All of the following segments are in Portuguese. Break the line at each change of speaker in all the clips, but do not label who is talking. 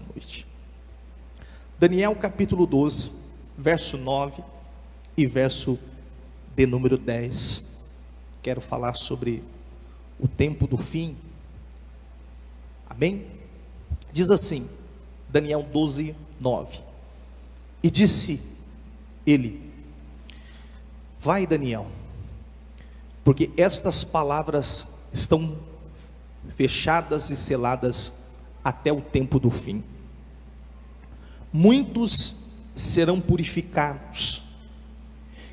noite. Daniel capítulo 12, verso 9 e verso de número 10. Quero falar sobre o tempo do fim. Amém? Diz assim, Daniel 12, 9. E disse ele: vai, Daniel, porque estas palavras estão fechadas e seladas até o tempo do fim. Muitos serão purificados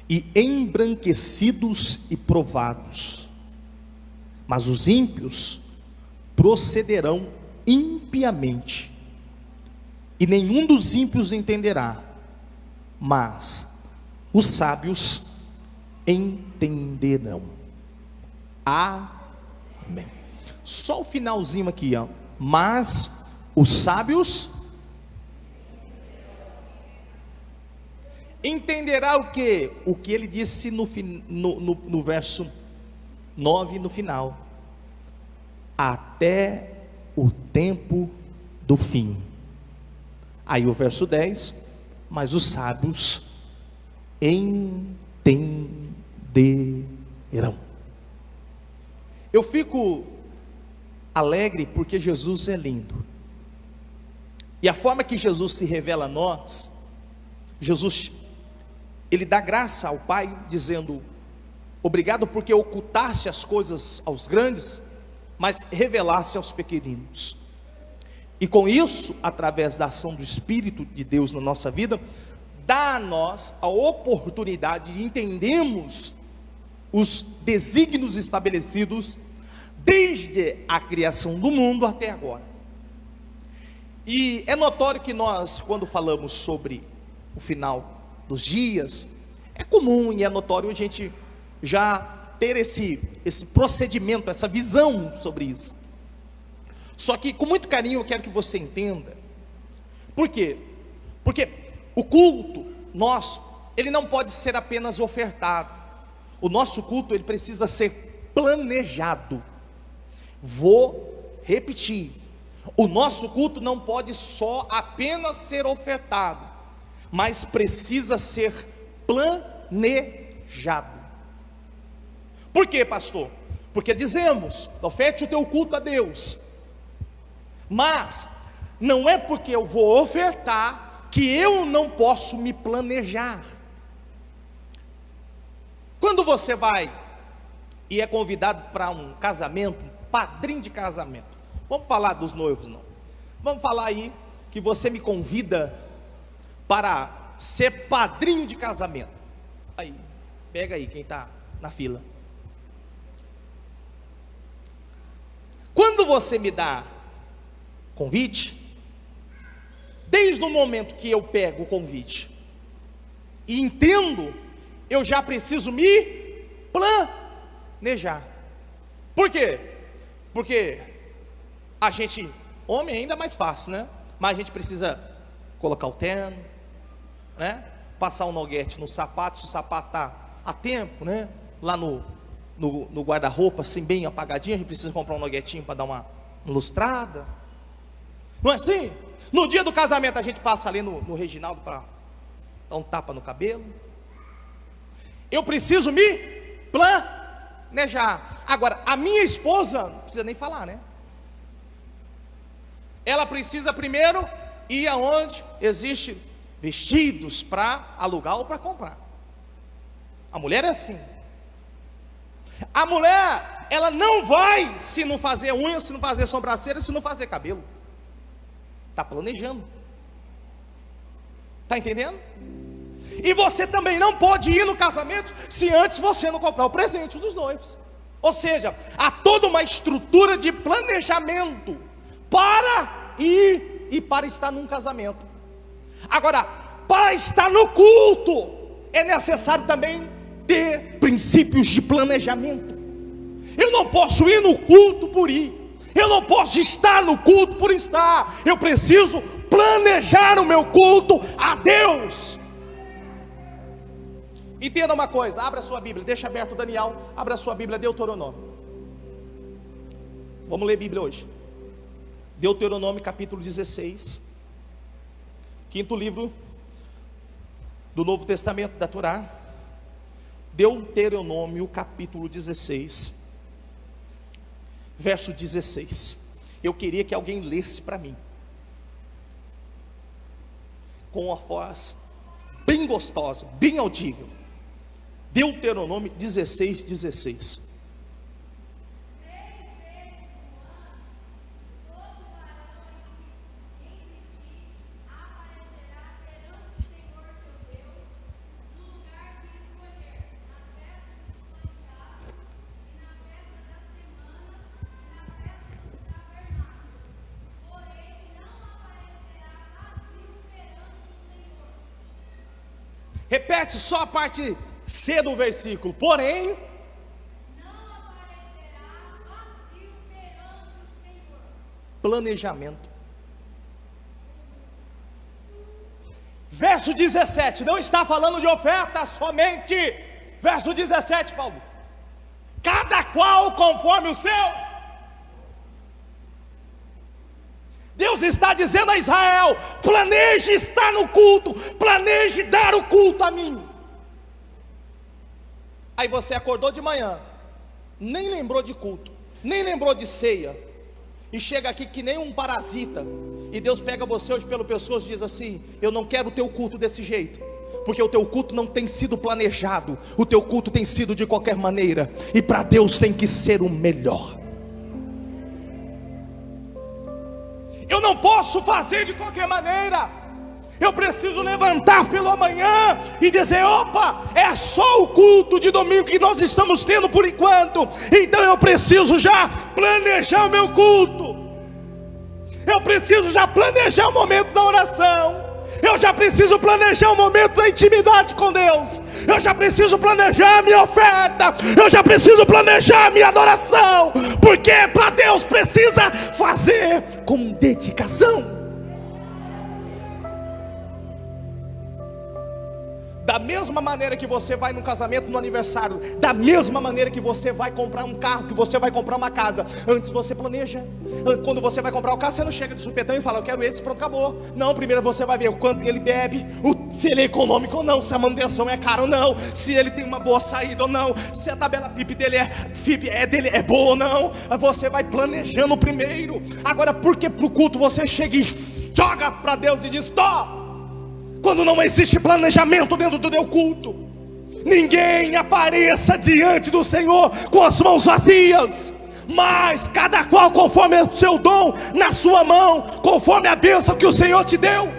e embranquecidos e provados, mas os ímpios procederão impiamente, e nenhum dos ímpios entenderá, mas os sábios entenderão. Amém. Só o finalzinho aqui, ó. Mas os sábios entenderá o que? O que ele disse no verso 9, no final: até o tempo do fim. Aí o verso 10: mas os sábios entenderão. Eu fico alegre porque Jesus é lindo, e a forma que Jesus se revela a nós, Jesus, ele dá graça ao Pai, dizendo: obrigado porque ocultaste as coisas aos grandes, mas revelaste aos pequeninos. E com isso, através da ação do Espírito de Deus na nossa vida, dá a nós a oportunidade de entendermos os desígnios estabelecidos desde a criação do mundo até agora. E é notório que nós, quando falamos sobre o final dos dias, é comum e é notório a gente já ter esse procedimento, essa visão sobre isso. Só que com muito carinho eu quero que você entenda. Por quê? Porque o culto nosso, ele não pode ser apenas ofertado. O nosso culto, ele precisa ser planejado. Vou repetir: o nosso culto não pode só apenas ser ofertado, mas precisa ser planejado. Por quê, pastor? Porque dizemos: oferte o teu culto a Deus, mas não é porque eu vou ofertar que eu não posso me planejar. Quando você vai e é convidado para um casamento, padrinho de casamento, vamos falar dos noivos não, vamos falar aí que você me convida para ser padrinho de casamento. Aí, pega aí quem está na fila. Quando você me dá convite, desde o momento que eu pego o convite e entendo, eu já preciso me planejar. Por quê? Porque a gente, homem ainda é mais fácil, né? Mas a gente precisa colocar o terno, né? Passar um noguete no sapato, se o sapato está a tempo, né? Lá no guarda-roupa, assim, bem apagadinho, a gente precisa comprar um noguetinho para dar uma lustrada. Não é assim? No dia do casamento a gente passa ali no Reginaldo para dar um tapa no cabelo. Eu preciso me planejar. Agora, a minha esposa, não precisa nem falar, né? Ela precisa primeiro ir aonde existe vestidos para alugar ou para comprar. A mulher é assim. A mulher, ela não vai se não fazer unha, se não fazer sobrancelha, se não fazer cabelo. Está planejando. Está entendendo? E você também não pode ir no casamento se antes você não comprar o presente dos noivos. Ou seja, há toda uma estrutura de planejamento para ir e para estar num casamento. Agora, para estar no culto, é necessário também ter princípios de planejamento. Eu não posso ir no culto por ir. Eu não posso estar no culto por estar. Eu preciso planejar o meu culto a Deus. Entenda uma coisa, abra a sua Bíblia, deixa aberto Daniel, abra a sua Bíblia, Deuteronômio. Vamos ler Bíblia hoje. Deuteronômio capítulo 16. Quinto livro do Novo Testamento da Torá, Deuteronômio capítulo 16, verso 16. Eu queria que alguém lesse para mim, com uma voz bem gostosa, bem audível. Deuteronômio 16, 16. Repete só a parte C do versículo. Porém, não aparecerá vazio perante o Senhor. Planejamento. Verso 17, não está falando de ofertas somente. Verso 17, Paulo. Cada qual conforme o seu. Deus está dizendo a Israel: planeje estar no culto, planeje dar o culto a mim. Aí você acordou de manhã, nem lembrou de culto, nem lembrou de ceia, e chega aqui que nem um parasita, e Deus pega você hoje pelo pescoço e diz assim: eu não quero o teu culto desse jeito, porque o teu culto não tem sido planejado, o teu culto tem sido de qualquer maneira, e para Deus tem que ser o melhor. Eu não posso fazer de qualquer maneira. Eu preciso levantar pela manhã e dizer: opa, é só o culto de domingo que nós estamos tendo por enquanto, então eu preciso já planejar o meu culto. Eu preciso já planejar o momento da oração. Eu já preciso planejar o momento da intimidade com Deus. Eu já preciso planejar a minha oferta. Eu já preciso planejar a minha adoração. Porque para Deus precisa fazer com dedicação. Da mesma maneira que você vai num casamento, no aniversário, da mesma maneira que você vai comprar um carro, que você vai comprar uma casa, antes você planeja. Quando você vai comprar o carro, você não chega de supetão e fala: eu quero esse, pronto, acabou. Não, primeiro você vai ver o quanto ele bebe, se ele é econômico ou não, se a manutenção é cara ou não, se ele tem uma boa saída ou não, se a tabela FIP dele é boa ou não. Você vai planejando primeiro. Agora, por que pro culto você chega e joga para Deus e diz: stop? Quando não existe planejamento dentro do teu culto, ninguém apareça diante do Senhor com as mãos vazias, mas cada qual conforme o seu dom na sua mão, conforme a bênção que o Senhor te deu.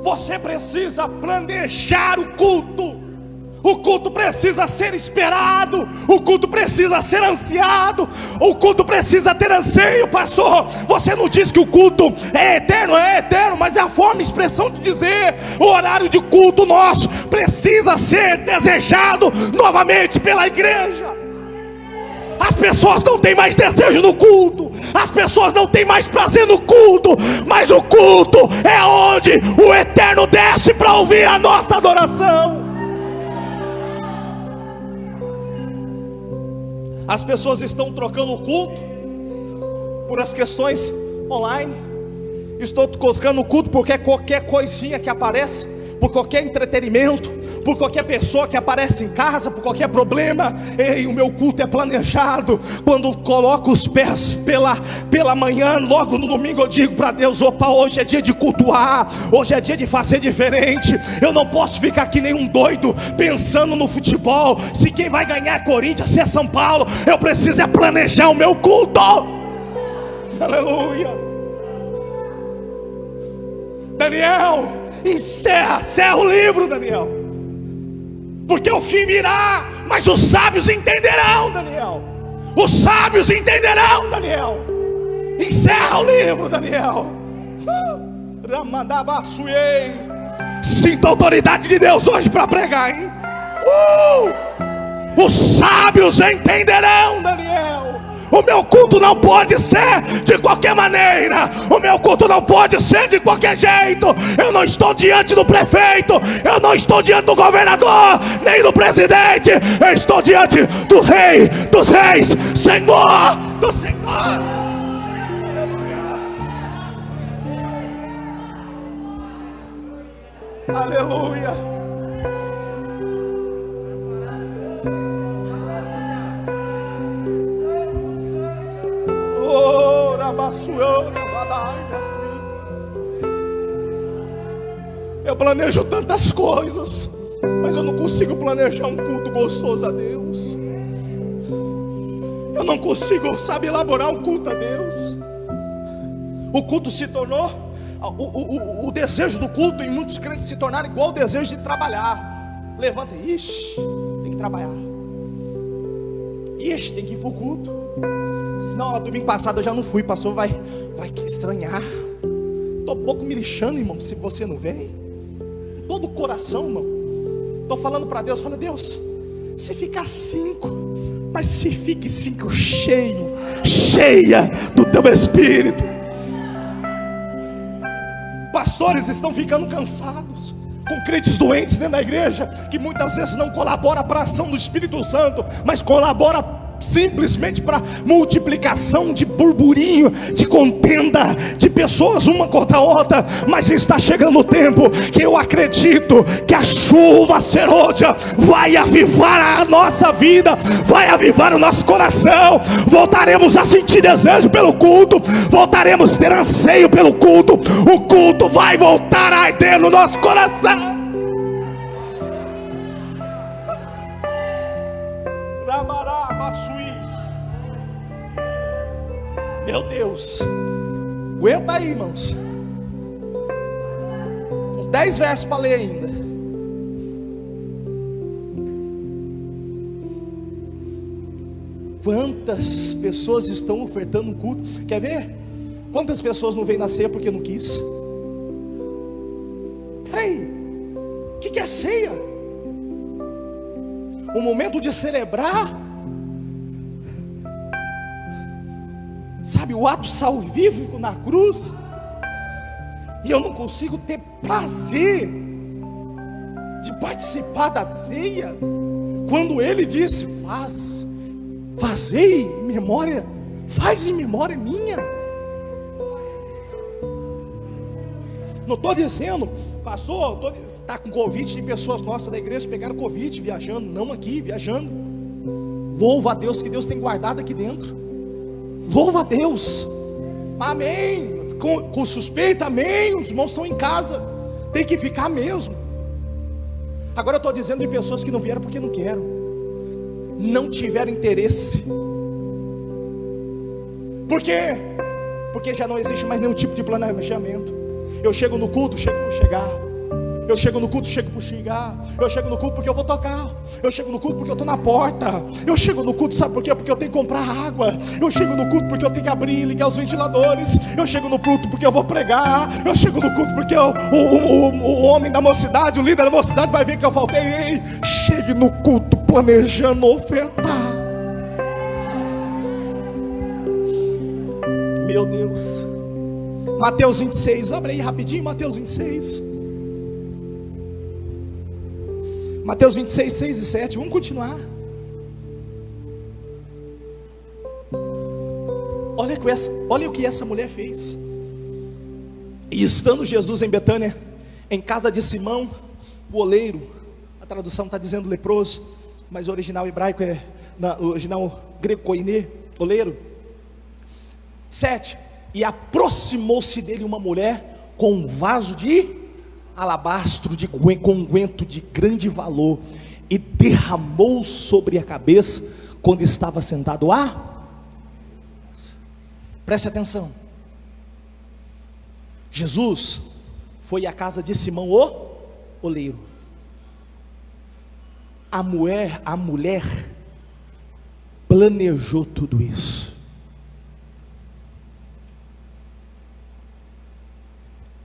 Você precisa planejar o culto. O culto precisa ser esperado, o culto precisa ser ansiado, o culto precisa ter anseio. Pastor, você não diz que o culto é eterno, mas é a forma, expressão de dizer. O horário de culto nosso precisa ser desejado novamente pela igreja. As pessoas não têm mais desejo no culto, as pessoas não têm mais prazer no culto, mas o culto é onde o Eterno desce para ouvir a nossa adoração. As pessoas estão trocando o culto por as questões online. Estou trocando o culto porque qualquer coisinha que aparece, por qualquer entretenimento, por qualquer pessoa que aparece em casa, por qualquer problema. Ei, o meu culto é planejado. Quando coloco os pés pela manhã, logo no domingo eu digo para Deus: opa, hoje é dia de cultuar, hoje é dia de fazer diferente. Eu não posso ficar que nem um doido pensando no futebol, se quem vai ganhar é Corinthians, se é São Paulo. Eu preciso planejar o meu culto. Aleluia. Daniel, encerra o livro, Daniel, porque o fim virá, mas os sábios entenderão, Daniel. Os sábios entenderão, Daniel. Encerra o livro, Daniel. Sinta a autoridade de Deus hoje para pregar, hein? Os sábios entenderão, Daniel. O meu culto não pode ser de qualquer maneira. O meu culto não pode ser de qualquer jeito. Eu não estou diante do prefeito, eu não estou diante do governador, nem do presidente. Eu estou diante do Rei dos Reis, Senhor dos Senhores. Aleluia. Oh, eu planejo tantas coisas, mas eu não consigo planejar um culto gostoso a Deus. Eu não consigo, elaborar um culto a Deus. O culto se tornou, o desejo do culto em muitos crentes se tornaram igual o desejo de trabalhar. Levanta, ixi, tem que trabalhar. Ixi, tem que ir para o culto. Senão, domingo passado eu já não fui, pastor vai estranhar. Estou pouco me lixando, irmão, se você não vem. Todo o coração, irmão. Estou falando para Deus, fala, Deus, se ficar 5, mas se fique 5 cheia do teu Espírito. Pastores estão ficando cansados, com crentes doentes dentro da igreja, que muitas vezes não colabora para a ação do Espírito Santo, mas colabora simplesmente para multiplicação de burburinho, de contenda, de pessoas uma contra a outra. Mas está chegando o tempo que eu acredito que a chuva serôdia vai avivar a nossa vida, vai avivar o nosso coração. Voltaremos a sentir desejo pelo culto, voltaremos a ter anseio pelo culto. O culto vai voltar a arder no nosso coração. Meu Deus, aguenta aí, irmãos. Uns 10 versos para ler ainda. Quantas pessoas estão ofertando um culto? Quer ver? Quantas pessoas não veio na ceia porque não quis? Peraí, o que é ceia? Um momento de celebrar, sabe, o ato salvífico na cruz. E eu não consigo ter prazer de participar da ceia, quando ele disse, fazei em memória, faz em memória minha. Não estou dizendo, pastor, está com Covid, tem pessoas nossas da igreja que pegaram Covid viajando, não aqui, viajando. Louva a Deus que Deus tem guardado aqui dentro. Louva a Deus, amém. Com suspeita, amém. Os irmãos estão em casa, tem que ficar mesmo. Agora eu estou dizendo de pessoas que não vieram porque não querem, não tiveram interesse. Por quê? Porque já não existe mais nenhum tipo de planejamento. Eu chego no culto, chego por chegar. Eu chego no culto, chego por chegar. Eu chego no culto porque eu vou tocar. Eu chego no culto porque eu estou na porta. Eu chego no culto, sabe por quê? Porque eu tenho que comprar água. Eu chego no culto porque eu tenho que abrir e ligar os ventiladores. Eu chego no culto porque eu vou pregar. Eu chego no culto porque o homem da mocidade, o líder da mocidade vai ver que eu faltei. Ei, chegue no culto planejando ofertar. Meu Deus. Mateus 26, abre aí rapidinho, Mateus 26. Mateus 26, 6 e 7, vamos continuar. Olha o que essa mulher fez. E estando Jesus em Betânia, em casa de Simão, o oleiro, a tradução está dizendo leproso, mas o original hebraico o original grego koiné, oleiro. 7, e aproximou-se dele uma mulher com um vaso de alabastro com unguento de grande valor, e derramou sobre a cabeça quando estava sentado. Preste atenção. Jesus foi à casa de Simão o oleiro. A mulher planejou tudo isso.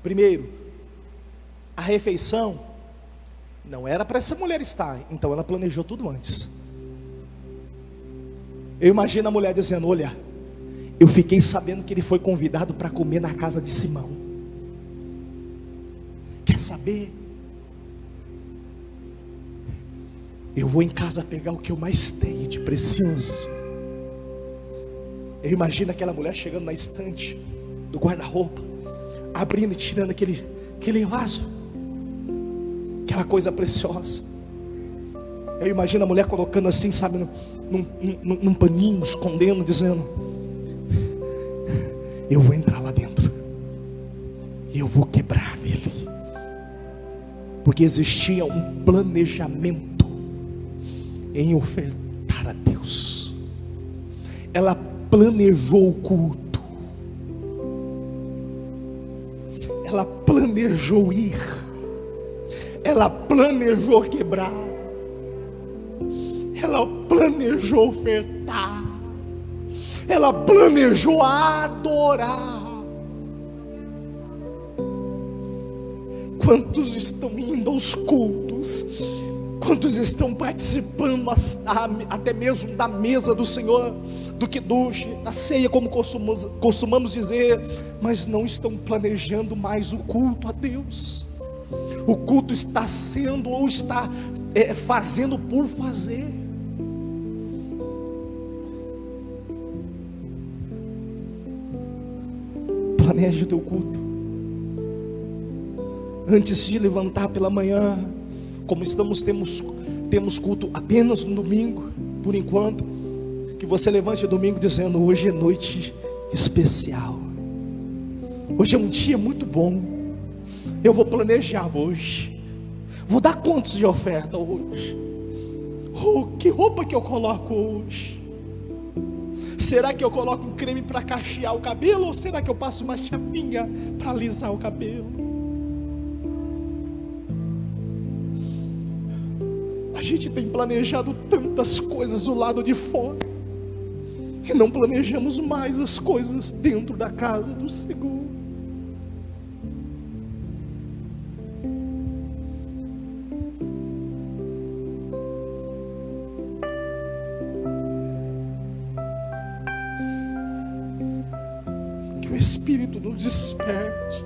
Primeiro, a refeição não era para essa mulher estar, então ela planejou tudo antes. Eu imagino a mulher dizendo, olha, eu fiquei sabendo que ele foi convidado para comer na casa de Simão. Quer saber? Eu vou em casa pegar o que eu mais tenho de precioso. Eu imagino aquela mulher chegando na estante do guarda-roupa, abrindo e tirando aquele vaso. aquela coisa preciosa. Eu imagino a mulher colocando assim, sabe, num paninho, escondendo, dizendo: eu vou entrar lá dentro, eu vou quebrar nele. Porque existia um planejamento em ofertar a Deus. Ela planejou o culto, ela planejou ir, ela planejou quebrar, ela planejou ofertar, ela planejou adorar. Quantos estão indo aos cultos? Quantos estão participando até mesmo da mesa do Senhor, do Kiddush, da ceia, como costumamos dizer, mas não estão planejando mais o culto a Deus? O culto está sendo ou está fazendo por fazer. Planeje o teu culto. Antes de levantar pela manhã, como temos culto apenas no domingo, por enquanto, que você levante domingo dizendo: hoje é noite especial, hoje é um dia muito bom, eu vou planejar hoje, vou dar quantos de oferta hoje, que roupa que eu coloco hoje? Será que eu coloco um creme para cachear o cabelo, ou será que eu passo uma chapinha para alisar o cabelo? A gente tem planejado tantas coisas do lado de fora, e não planejamos mais as coisas dentro da casa do Senhor. Que o Espírito nos desperte,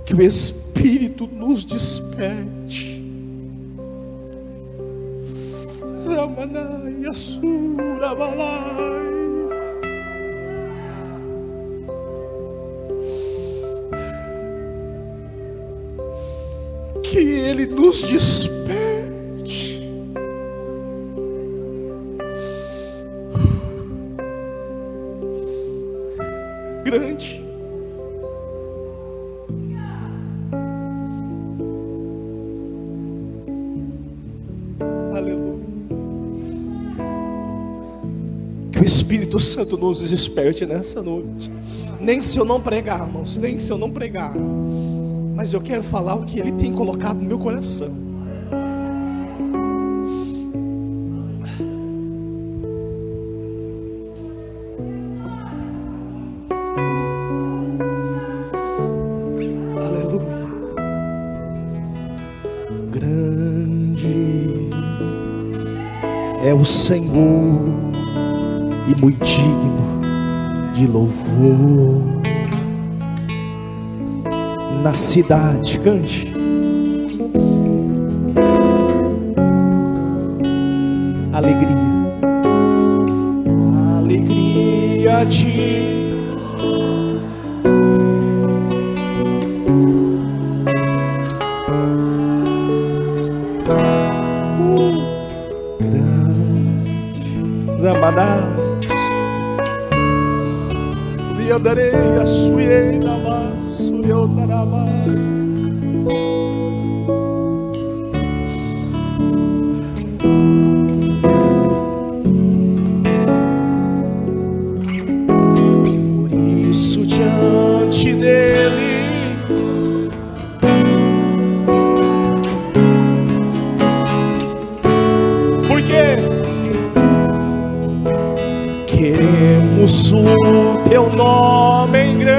que o Espírito nos desperte. Ramanai Asura Balai. Que Ele nos desperte. Grande. Que o Espírito Santo nos desperte nessa noite. Nem se eu não pregar, irmãos, nem se eu não pregar, mas eu quero falar o que Ele tem colocado no meu coração. Aleluia. Grande é o Senhor e muito digno de louvor. Na cidade, cante. Alegria, alegria de Ramadá. Andarei a suei na maço eu narama. Por isso diante dele porque queremos o teu nome em grande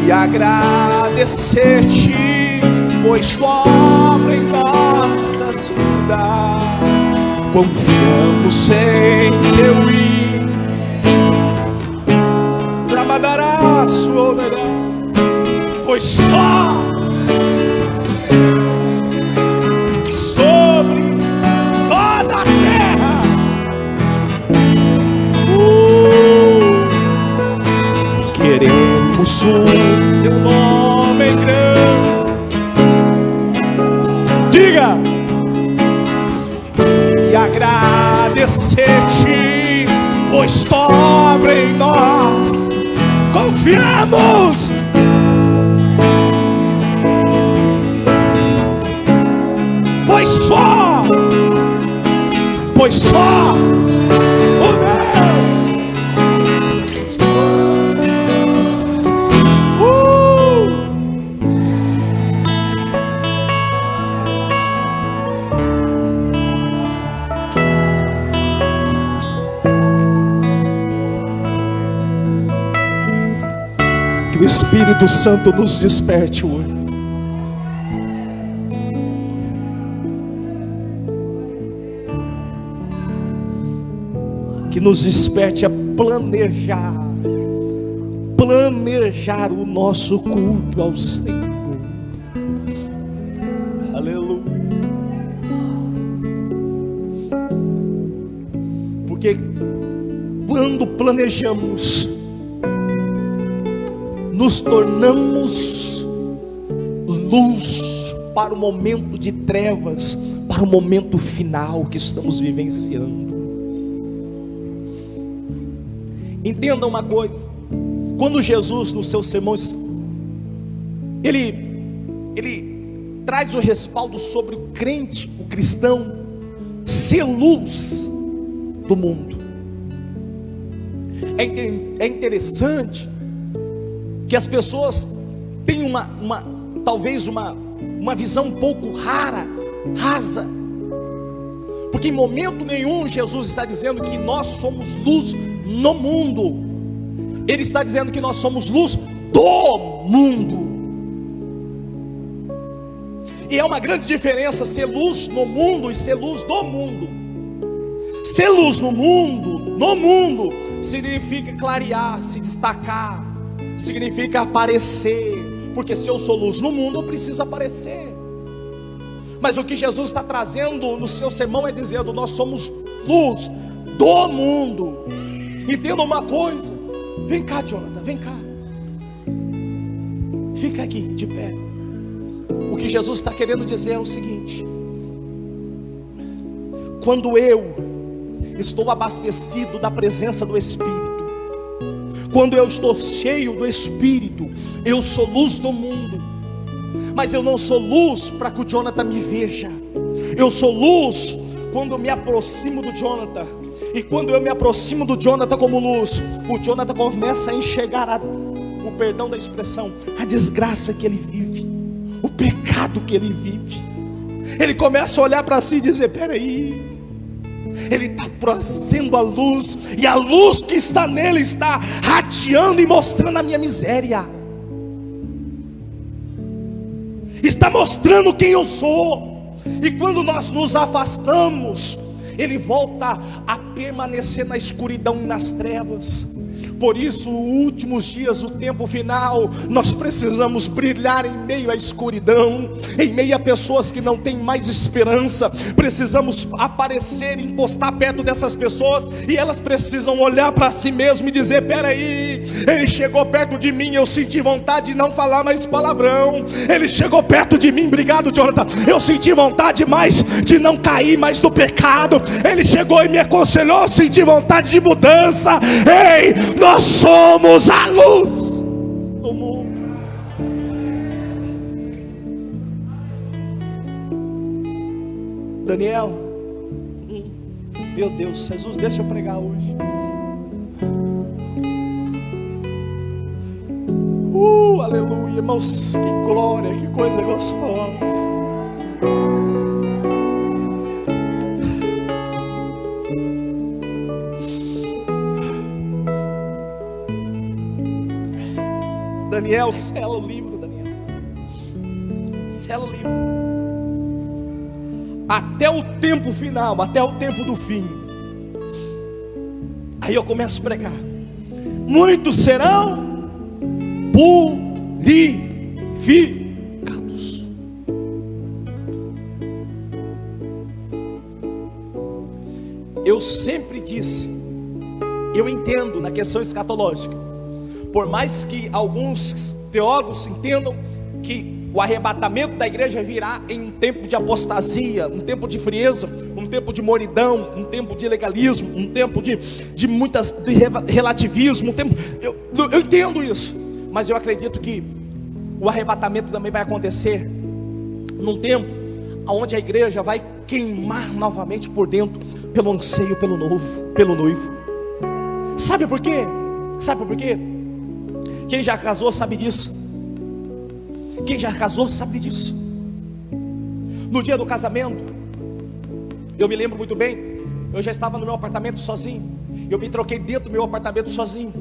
e agradecer-te, pois tua obra em nossas vidas confiamos em teu ir. Trabalharás, pois só agradecer-te, pois tua obra em nós confiamos. Pois só o Deus. Que o Espírito Santo nos desperte hoje. Que nos desperte a planejar o nosso culto ao Senhor. Aleluia. Porque quando planejamos, nos tornamos luz para o momento de trevas, para o momento final que estamos vivenciando. Entenda uma coisa: quando Jesus, nos seus sermões, ele traz o respaldo sobre o crente, o cristão, ser luz do mundo. É interessante que as pessoas têm talvez uma visão um pouco rasa, porque em momento nenhum Jesus está dizendo que nós somos luz no mundo. Ele está dizendo que nós somos luz do mundo. E é uma grande diferença ser luz no mundo e ser luz do mundo. Ser luz no mundo significa clarear, se destacar, significa aparecer. Porque se eu sou luz no mundo, eu preciso aparecer. Mas o que Jesus está trazendo no seu sermão é dizendo: nós somos luz do mundo. Entenda uma coisa. Vem cá, Jonathan, vem cá. Fica aqui, de pé. O que Jesus está querendo dizer é o seguinte: quando eu estou abastecido da presença do Espírito, quando eu estou cheio do Espírito, eu sou luz do mundo. Mas eu não sou luz para que o Jonathan me veja. Eu sou luz quando eu me aproximo do Jonathan. E quando eu me aproximo do Jonathan como luz, o Jonathan começa a enxergar o perdão da expressão, a desgraça que ele vive, o pecado que ele vive. Ele começa a olhar para si e dizer: peraí, ele está trazendo a luz, e a luz que está nele está radiando e mostrando a minha miséria, está mostrando quem eu sou. E quando nós nos afastamos, ele volta a permanecer na escuridão e nas trevas. Por isso, os últimos dias, o tempo final, nós precisamos brilhar em meio à escuridão, em meio a pessoas que não têm mais esperança. Precisamos aparecer e encostar perto dessas pessoas, e elas precisam olhar para si mesmo e dizer: peraí, ele chegou perto de mim, eu senti vontade de não falar mais palavrão. Ele chegou perto de mim, obrigado, Jonathan, eu senti vontade mais de não cair mais no pecado. Ele chegou e me aconselhou, eu senti vontade de mudança. Ei, nós somos a luz do mundo. Daniel, meu Deus, Jesus, deixa eu pregar hoje. Aleluia, irmãos, que glória, que coisa gostosa. Daniel, sela o livro, Daniel. Sela o livro. Até o tempo final, até o tempo do fim. Aí eu começo a pregar. Muitos serão purificados. Eu sempre disse, eu entendo na questão escatológica, por mais que alguns teólogos entendam que o arrebatamento da igreja virá em um tempo de apostasia, um tempo de frieza, um tempo de moridão, um tempo de legalismo, um tempo de relativismo, eu entendo isso, mas eu acredito que o arrebatamento também vai acontecer num tempo onde a igreja vai queimar novamente por dentro pelo anseio pelo noivo. Sabe por quê? Sabe por quê? Quem já casou sabe disso. Quem já casou sabe disso. No dia do casamento, eu me lembro muito bem, eu já estava no meu apartamento sozinho. Eu me troquei dentro do meu apartamento sozinho.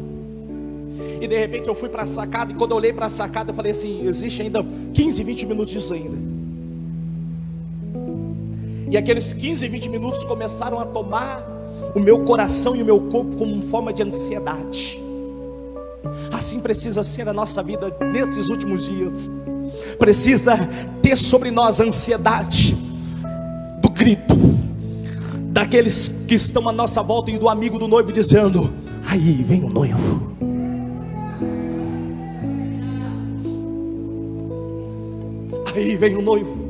E de repente eu fui para a sacada, e quando eu olhei para a sacada, eu falei assim: existe ainda 15, 20 minutos disso ainda. E aqueles 15, 20 minutos começaram a tomar o meu coração e o meu corpo como uma forma de ansiedade. Assim precisa ser a nossa vida nesses últimos dias. Precisa ter sobre nós a ansiedade do grito daqueles que estão à nossa volta, e do amigo do noivo dizendo: aí vem o noivo. Aí vem o noivo.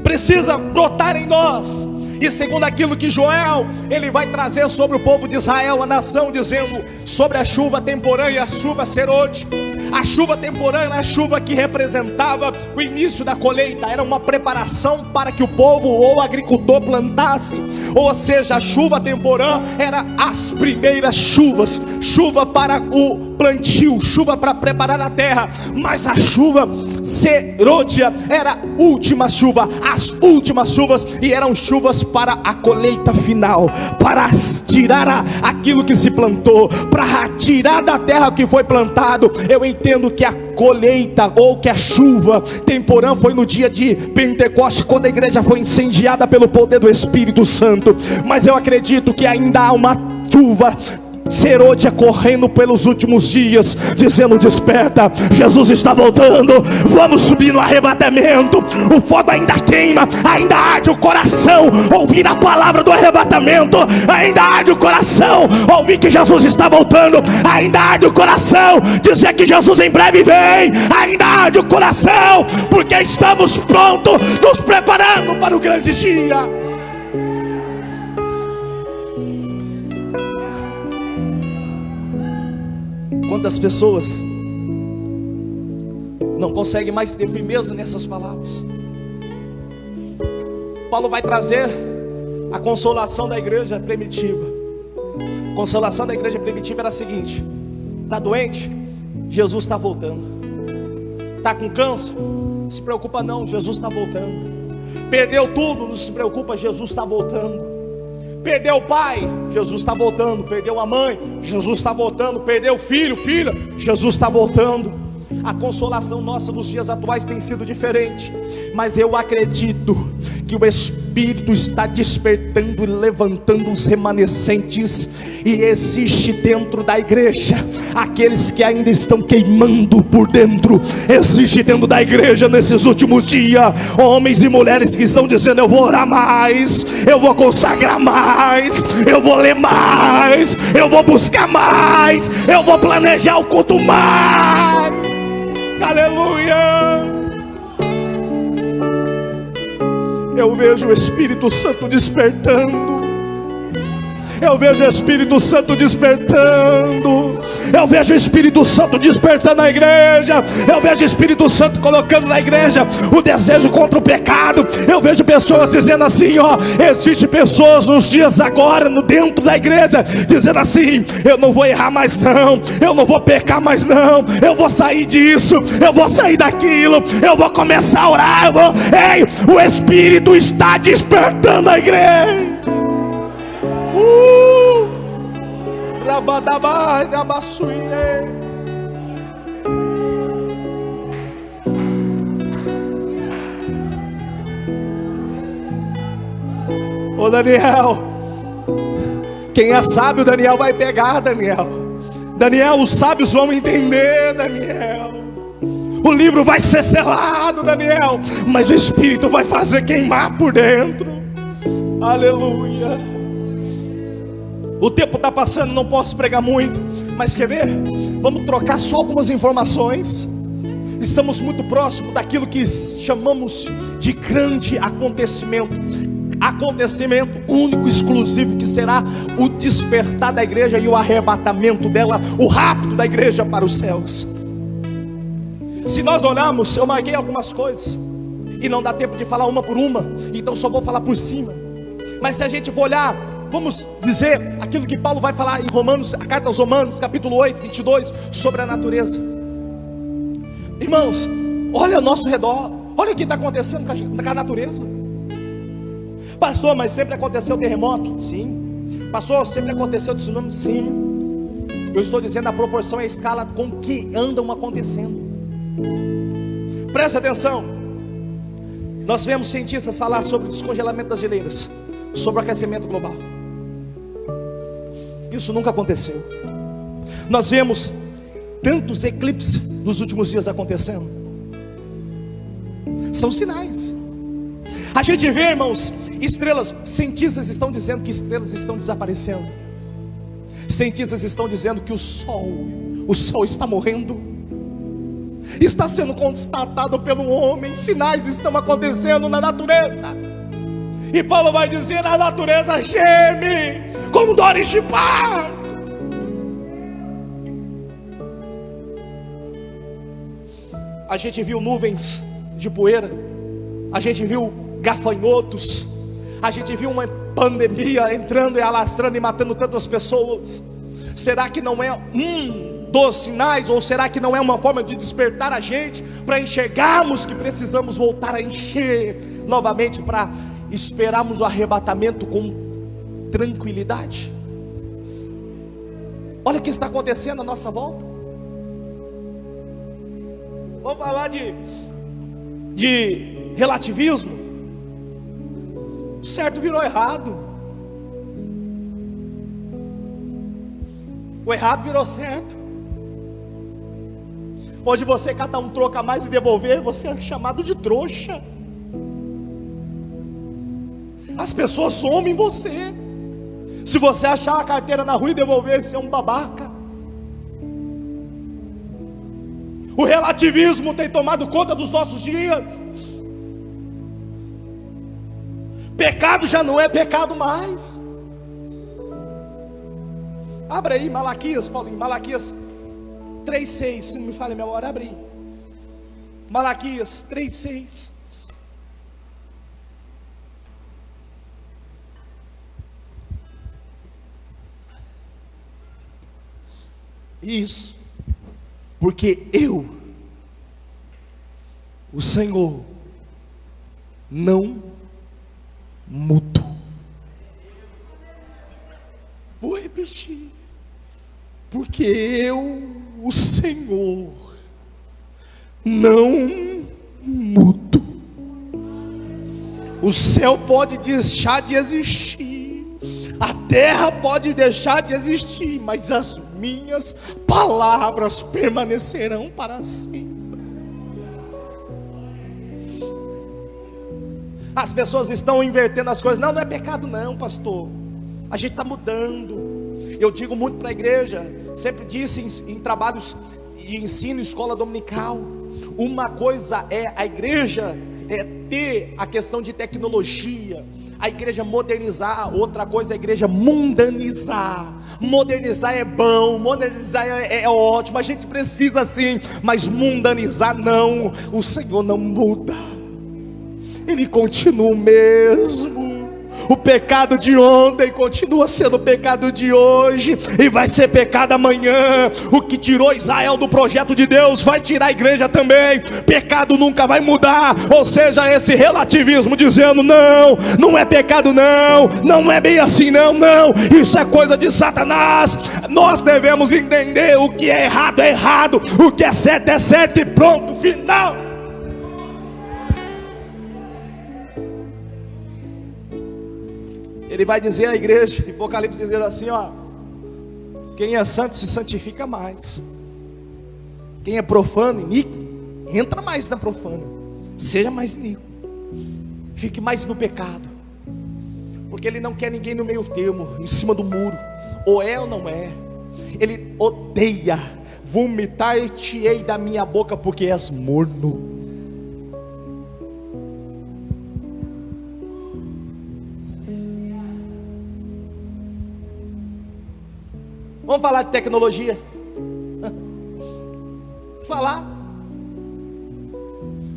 Precisa brotar em nós. E segundo aquilo que Joel, ele vai trazer sobre o povo de Israel, a nação, dizendo sobre a chuva temporânea e a chuva serôdia. A chuva temporânea era a chuva que representava o início da colheita, era uma preparação para que o povo ou o agricultor plantasse. Ou seja, a chuva temporânea era as primeiras chuvas, chuva para o plantio, chuva para preparar a terra. Mas a chuva serôdia era a última chuva, as últimas chuvas, e eram chuvas para a colheita final, para tirar aquilo que se plantou, para tirar da terra o que foi plantado. Eu entendo que a colheita, ou que a chuva temporã, foi no dia de Pentecostes, quando a igreja foi incendiada pelo poder do Espírito Santo. Mas eu acredito que ainda há uma chuva serôdia correndo pelos últimos dias, dizendo: desperta, Jesus está voltando, vamos subir no arrebatamento. O fogo ainda queima, ainda arde o coração ouvir a palavra do arrebatamento, ainda arde o coração ouvir que Jesus está voltando, ainda arde o coração dizer que Jesus em breve vem, ainda arde o coração, porque estamos prontos, nos preparando para o grande dia. Quantas pessoas não conseguem mais ter firmeza nessas palavras? Paulo vai trazer a consolação da igreja primitiva. A consolação da igreja primitiva era a seguinte: está doente? Jesus está voltando. Está com câncer? Não se preocupa não, Jesus está voltando. Perdeu tudo? Não se preocupa, Jesus está voltando. Perdeu o pai? Jesus está voltando. Perdeu a mãe? Jesus está voltando. Perdeu o filho, filha? Jesus está voltando. A consolação nossa nos dias atuais tem sido diferente, mas eu acredito que o Espírito está despertando e levantando os remanescentes, e existe dentro da igreja aqueles que ainda estão queimando por dentro. Existe dentro da igreja nesses últimos dias homens e mulheres que estão dizendo: eu vou orar mais, eu vou consagrar mais, eu vou ler mais, eu vou buscar mais, eu vou planejar o culto mais. Aleluia. Eu vejo o Espírito Santo despertando. Eu vejo o Espírito Santo despertando. Eu vejo o Espírito Santo despertando a igreja. Eu vejo o Espírito Santo colocando na igreja o desejo contra o pecado. Eu vejo pessoas dizendo assim, ó, existe pessoas nos dias agora, dentro da igreja, dizendo assim: eu não vou errar mais não, eu não vou pecar mais não, eu vou sair disso, eu vou sair daquilo, eu vou começar a orar, Ei, o Espírito está despertando a igreja. Rabadabai, Rabassuie. Ô Daniel, quem é sábio, Daniel vai pegar, Daniel. Daniel, os sábios vão entender, Daniel. O livro vai ser selado, Daniel, mas o Espírito vai fazer queimar por dentro. Aleluia. O tempo está passando, não posso pregar muito, mas quer ver? Vamos trocar só algumas informações. estamos muito próximos daquilo que chamamos de grande acontecimento único, exclusivo, que será o despertar da igreja e o arrebatamento dela, o rapto da igreja para os céus. Se nós olharmos, eu marquei algumas coisas e não dá tempo de falar uma por uma, então só vou falar por cima. Mas se a gente for olhar, vamos dizer aquilo que Paulo vai falar em Romanos, a carta aos Romanos, capítulo 8, 22, sobre a natureza. Irmãos, olha ao nosso redor, olha o que está acontecendo com a natureza. Pastor, mas sempre aconteceu terremoto? Sim. Pastor, sempre aconteceu tsunami? Sim. Eu estou dizendo a proporção e a escala com que andam acontecendo. Presta atenção. Nós vemos cientistas falar sobre o descongelamento das geleiras, sobre o aquecimento global. Isso nunca aconteceu. Nós vemos tantos eclipses nos últimos dias acontecendo. São sinais. A gente vê, irmãos, estrelas. Cientistas estão dizendo que estrelas estão desaparecendo. Cientistas estão dizendo que o sol está morrendo. Está sendo constatado pelo homem. Sinais estão acontecendo na natureza. E Paulo vai dizer: a natureza geme como dores de parto. A gente viu nuvens de poeira, a gente viu gafanhotos, a gente viu uma pandemia entrando e alastrando e matando tantas pessoas. Será que não é um dos sinais, ou será que não é uma forma de despertar a gente para enxergarmos que precisamos voltar a encher novamente, para esperarmos o arrebatamento com tranquilidade? Olha o que está acontecendo à nossa volta. Vamos falar de relativismo. Certo virou errado, o errado virou certo. Hoje você, cada um troca mais e devolver, você é chamado de trouxa. As pessoas somem você. Se você achar a carteira na rua e devolver, você é um babaca. O relativismo tem tomado conta dos nossos dias. Pecado já não é pecado mais. Abra aí Malaquias, Paulinho, Malaquias 3,6, se não me falha a memória, abre aí. Malaquias 3,6. Isso, porque eu, o Senhor, não mudo. Vou repetir. Porque eu, o Senhor, não mudo. O céu pode deixar de existir, a terra pode deixar de existir, mas as minhas palavras permanecerão para sempre. As pessoas estão invertendo as coisas. Não é pecado não, pastor. A gente está mudando. Eu digo muito para a igreja, sempre disse em trabalhos de ensino, escola dominical, uma coisa é a igreja ter a questão de tecnologia, a igreja modernizar, outra coisa é a igreja mundanizar. Modernizar é bom, modernizar é ótimo, a gente precisa sim, mas mundanizar não. O Senhor não muda, Ele continua o mesmo. O pecado de ontem continua sendo o pecado de hoje, e vai ser pecado amanhã. O que tirou Israel do projeto de Deus vai tirar a igreja também. Pecado nunca vai mudar. Ou seja, esse relativismo dizendo não é pecado não é bem assim não, isso é coisa de Satanás. Nós devemos entender: o que é errado, o que é certo e pronto, final. Ele vai dizer à igreja, Apocalipse dizendo assim, ó: quem é santo se santifica mais, quem é profano, iníquo, entra mais na profana, seja mais iníquo, fique mais no pecado, porque Ele não quer ninguém no meio termo, em cima do muro, ou é ou não é. Ele odeia vomitar-te-ei da minha boca, porque és morno. Vamos falar de tecnologia. Falar.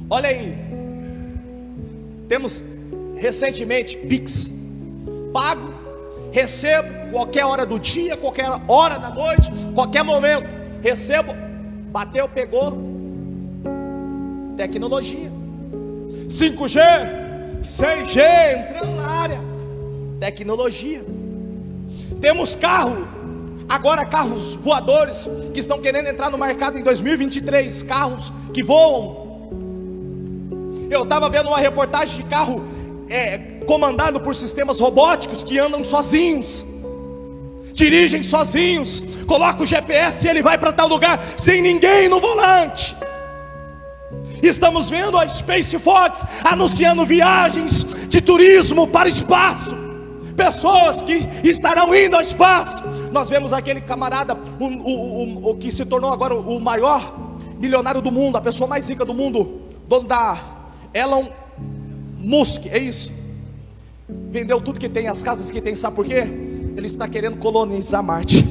Olha aí. Temos recentemente Pix. Pago, recebo qualquer hora do dia, qualquer hora da noite, qualquer momento. Recebo, bateu, pegou. Tecnologia. 5G, 6G entrando na área. Tecnologia. Temos carro. Agora carros voadores que estão querendo entrar no mercado em 2023, carros que voam. Eu estava vendo uma reportagem de carro comandado por sistemas robóticos que andam sozinhos, dirigem sozinhos, coloca o GPS e ele vai para tal lugar sem ninguém no volante. Estamos vendo a Space Fox anunciando viagens de turismo para o espaço, pessoas que estarão indo ao espaço. Nós vemos aquele camarada, o que se tornou agora o maior milionário do mundo, a pessoa mais rica do mundo, dono da Elon Musk, é isso. Vendeu tudo que tem, as casas que tem, sabe por quê? Ele está querendo colonizar Marte.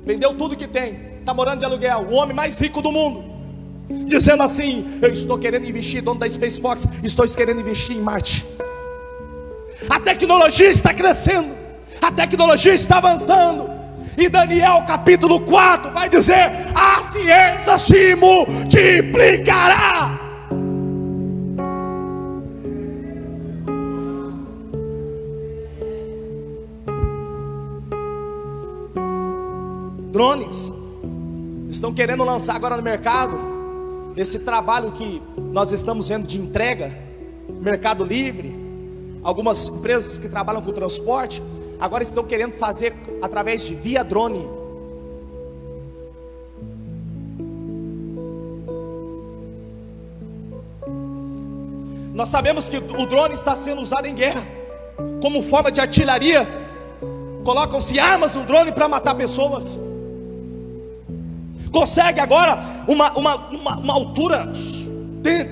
Vendeu tudo que tem, está morando de aluguel, o homem mais rico do mundo, dizendo assim: eu estou querendo investir, dono da Space Fox, estou querendo investir em Marte. A tecnologia está crescendo, a tecnologia está avançando, e Daniel capítulo 4 vai dizer: a ciência se multiplicará. Drones estão querendo lançar agora no mercado, esse trabalho que nós estamos vendo de entrega, Mercado Livre, algumas empresas que trabalham com transporte, agora estão querendo fazer através de via drone. Nós sabemos que o drone está sendo usado em guerra, como forma de artilharia. Colocam-se armas no drone para matar pessoas. Consegue agora uma altura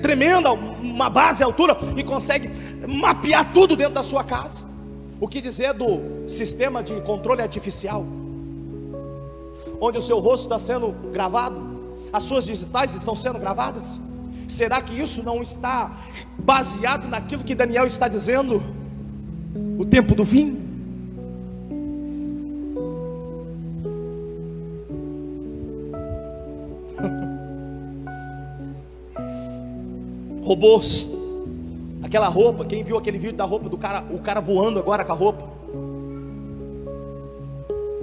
tremenda, uma base à altura, e consegue mapear tudo dentro da sua casa. O que dizer do sistema de controle artificial, onde o seu rosto está sendo gravado, as suas digitais estão sendo gravadas? Será que isso não está baseado naquilo que Daniel está dizendo? O tempo do fim? Robôs, aquela roupa, quem viu aquele vídeo da roupa do cara, o cara voando agora com a roupa,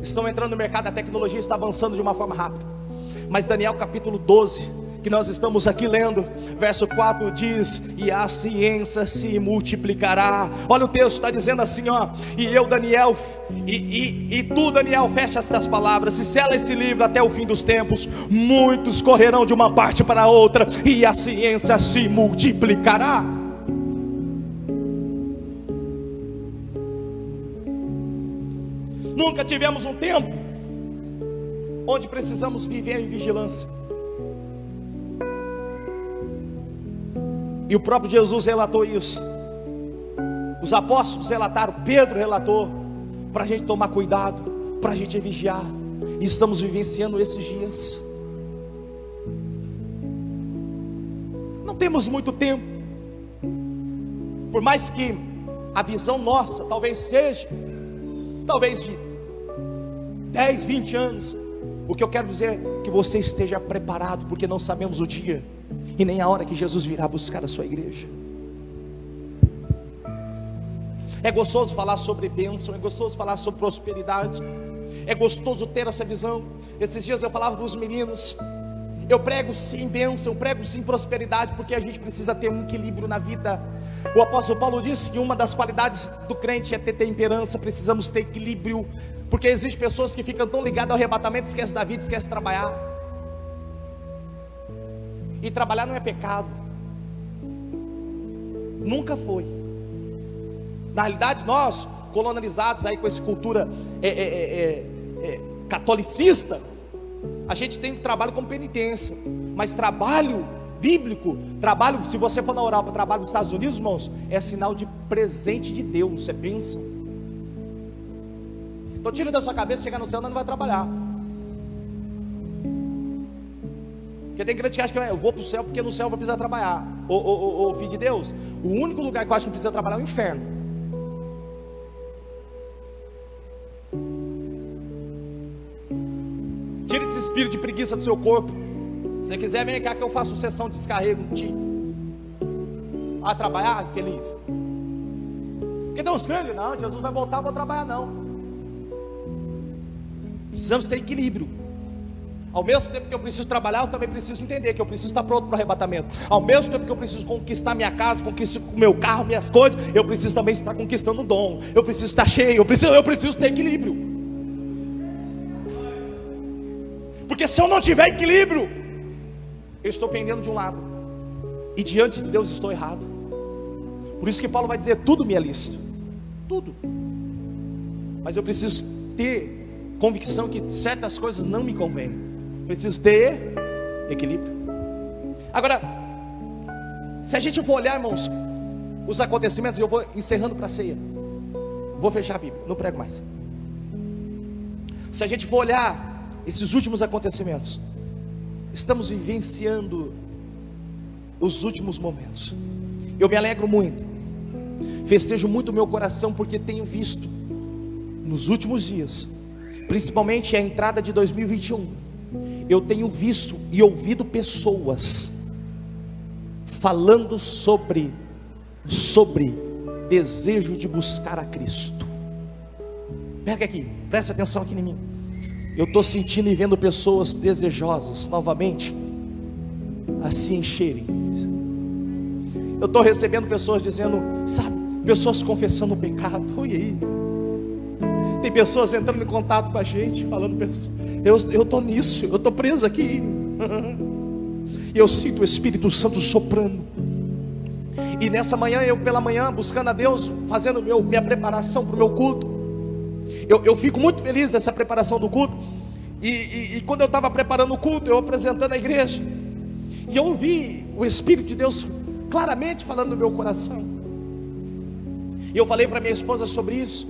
estão entrando no mercado, a tecnologia está avançando de uma forma rápida. Mas Daniel capítulo 12, que nós estamos aqui lendo, verso 4 diz: e a ciência se multiplicará. Olha o texto, está dizendo assim, ó: e eu Daniel, e tu Daniel, fecha estas palavras, e sela esse livro até o fim dos tempos. Muitos correrão de uma parte para a outra, e a ciência se multiplicará. Nunca tivemos um tempo onde precisamos viver em vigilância. E o próprio Jesus relatou isso. Os apóstolos relataram, Pedro relatou, para a gente tomar cuidado, para a gente vigiar. E estamos vivenciando esses dias. Não temos muito tempo. Por mais que a visão nossa talvez seja, talvez de 10, 20 anos. O que eu quero dizer é que você esteja preparado, porque não sabemos o dia e nem a hora que Jesus virá buscar a sua igreja. É gostoso falar sobre bênção, é gostoso falar sobre prosperidade, é gostoso ter essa visão. Esses dias eu falava para os meninos: eu prego sim bênção, eu prego sim prosperidade, porque a gente precisa ter um equilíbrio na vida. O apóstolo Paulo disse que uma das qualidades do crente é ter temperança. Precisamos ter equilíbrio, porque existem pessoas que ficam tão ligadas ao arrebatamento, esquecem da vida, esquecem de trabalhar. E trabalhar não é pecado, nunca foi. Na realidade, nós, colonizados aí com essa cultura catolicista, A gente tem trabalho como penitência, mas trabalho bíblico, trabalho, se você for na Europa, trabalho nos Estados Unidos, irmãos, é sinal de presente de Deus, é bênção. Então tira da sua cabeça, chegar no céu não vai trabalhar. Porque tem crente que acha que eu vou para o céu porque no céu eu vou precisar trabalhar. Ô filho de Deus, o único lugar que eu acho que precisa trabalhar é o inferno. Tira esse espírito de preguiça do seu corpo. Se você quiser, vem cá que eu faço sessão de descarrego contigo. Ah, trabalhar? Feliz. Porque tem uns crentes, não, Jesus vai voltar, eu vou trabalhar não. Precisamos ter equilíbrio. Ao mesmo tempo que eu preciso trabalhar, eu também preciso entender que eu preciso estar pronto para o arrebatamento. Ao mesmo tempo que eu preciso conquistar minha casa, conquistar o meu carro, minhas coisas, eu preciso também estar conquistando o dom. Eu preciso estar cheio, eu preciso ter equilíbrio. Porque se eu não tiver equilíbrio, eu estou pendendo de um lado, e diante de Deus estou errado. Por isso que Paulo vai dizer: tudo me é lícito, tudo, mas eu preciso ter convicção que certas coisas não me convêm. Preciso ter equilíbrio. Agora, se a gente for olhar, irmãos, os acontecimentos, eu vou encerrando para a ceia, vou fechar a Bíblia, não prego mais. Se a gente for olhar esses últimos acontecimentos, estamos vivenciando os últimos momentos. Eu me alegro muito, festejo muito o meu coração, porque tenho visto nos últimos dias, principalmente a entrada de 2021, eu tenho visto e ouvido pessoas falando sobre desejo de buscar a Cristo. Pega aqui, presta atenção aqui em mim. Eu estou sentindo e vendo pessoas desejosas novamente a se encherem. Eu estou recebendo pessoas dizendo, sabe, pessoas confessando o pecado. Oi aí. Tem pessoas entrando em contato com a gente, falando, eu estou nisso, eu estou preso aqui. E eu sinto o Espírito Santo soprando. E nessa manhã, eu pela manhã, buscando a Deus, fazendo minha preparação para o meu culto. Eu fico muito feliz dessa preparação do culto. E quando eu estava preparando o culto, eu apresentando a igreja, e eu ouvi o Espírito de Deus claramente falando no meu coração. E eu falei para minha esposa sobre isso,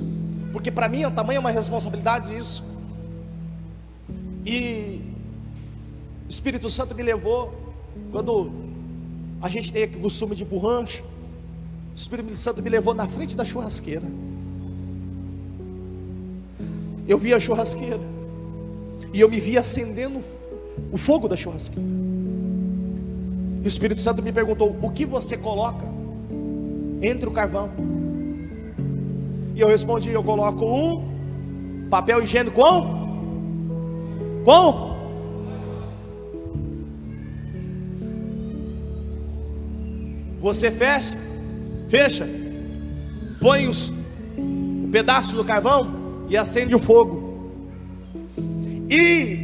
porque para mim é tamanha uma responsabilidade isso. E o Espírito Santo me levou, quando a gente tem aqui o costume de ir para o rancho, o Espírito Santo me levou na frente da churrasqueira. Eu vi a churrasqueira, e eu me vi acendendo o fogo da churrasqueira. E o Espírito Santo me perguntou: o que você coloca entre o carvão? E eu respondi: eu coloco um papel higiênico com você fecha, põe o pedaço do carvão e acende o fogo. E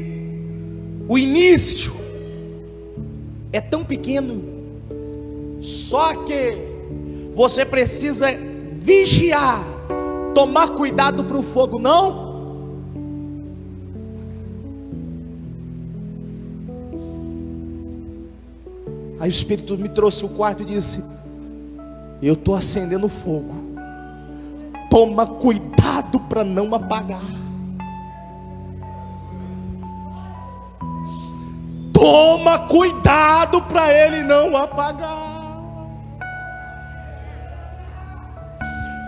o início é tão pequeno, só que você precisa vigiar, tomar cuidado para o fogo não. Aí o Espírito me trouxe o quarto e disse: eu estou acendendo fogo, toma cuidado para não apagar. Toma cuidado para ele não apagar.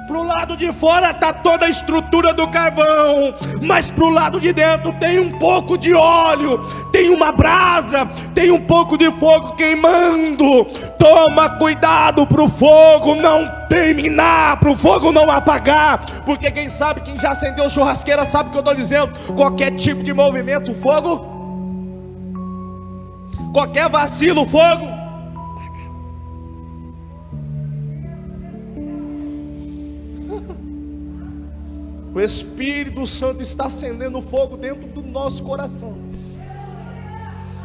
Pro lado de fora está toda a estrutura do carvão, mas pro lado de dentro tem um pouco de óleo, tem uma brasa, tem um pouco de fogo queimando. Toma cuidado para o fogo não terminar, para o fogo não apagar, porque quem sabe, quem já acendeu churrasqueira sabe o que eu estou dizendo. Qualquer tipo de movimento, o fogo, qualquer vacilo, o fogo. O Espírito Santo está acendendo fogo dentro do nosso coração.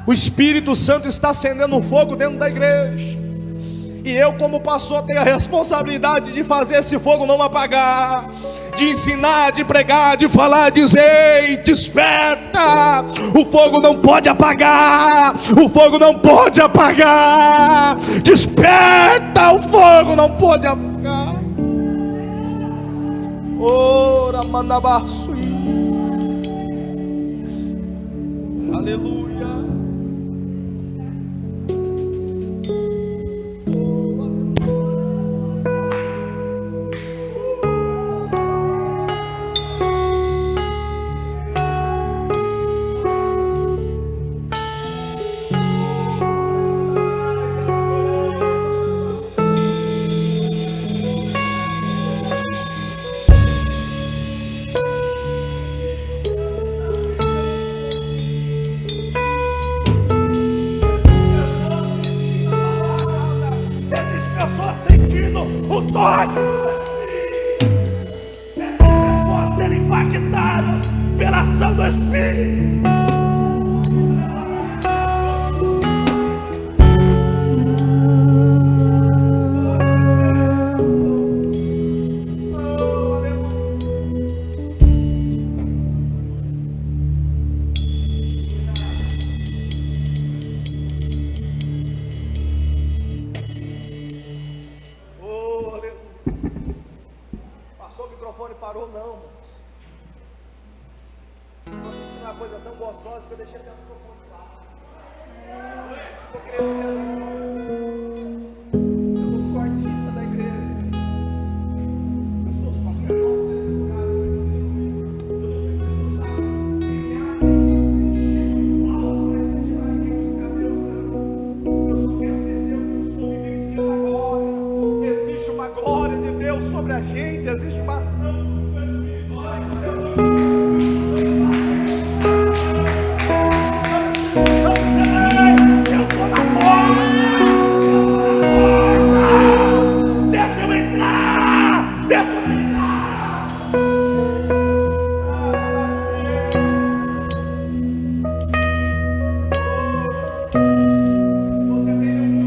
O Espírito Santo está acendendo fogo dentro da igreja. E eu, como pastor, tenho a responsabilidade de fazer esse fogo não apagar. de ensinar, de pregar, de falar, dizer: ei, desperta, o fogo não pode apagar, o fogo não pode apagar, desperta, o fogo não pode apagar. Ora, mandabaço, aleluia. O toque, pessoas serem impactadas pela ação do Espírito. Passou o microfone, parou não, irmãos. Estou sentindo uma coisa tão gostosa que eu deixei até o microfone lá. Estou crescendo. Eu não sou artista da igreja. Eu sou sacerdote desse lugar. Eu não preciso usar algo para incentivar ninguém a buscar Deus, não. Eu só quero dizer que eu estou vivenciando agora. Existe uma glória de Deus sobre a gente, existe uma ação do Espírito Santo. Eu estou na porta, deixa eu entrar, deixa eu entrar. Você tem um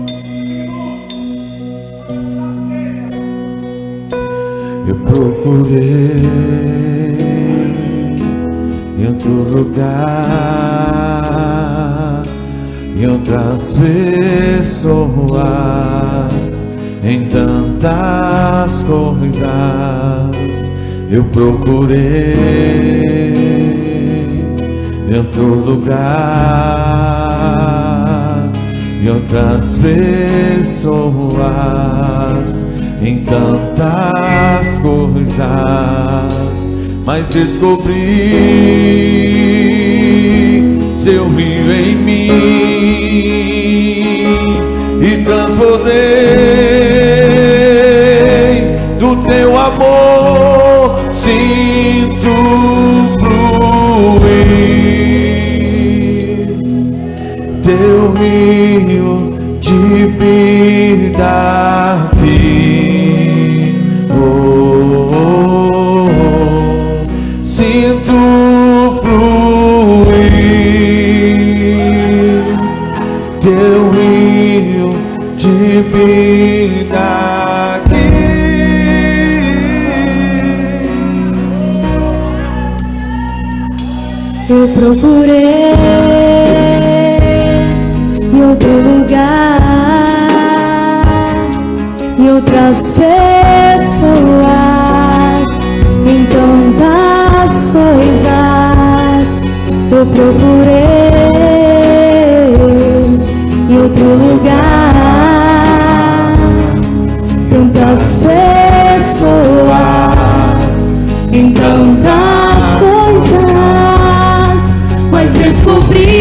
Eu procurei em outro lugar, em outras pessoas, em tantas coisas. Eu procurei em outro lugar, em outras pessoas, em tantas coisas, mas descobri seu rio em mim e transbordei do teu amor, sinto fluir teu rio de vida aqui. Sinto fluir teu rio de vida aqui.
Eu procurei em outro lugar, em outras pessoas, em tantas coisas. Eu procurei em outro lugar, tantas pessoas, em tantas coisas, mas descobri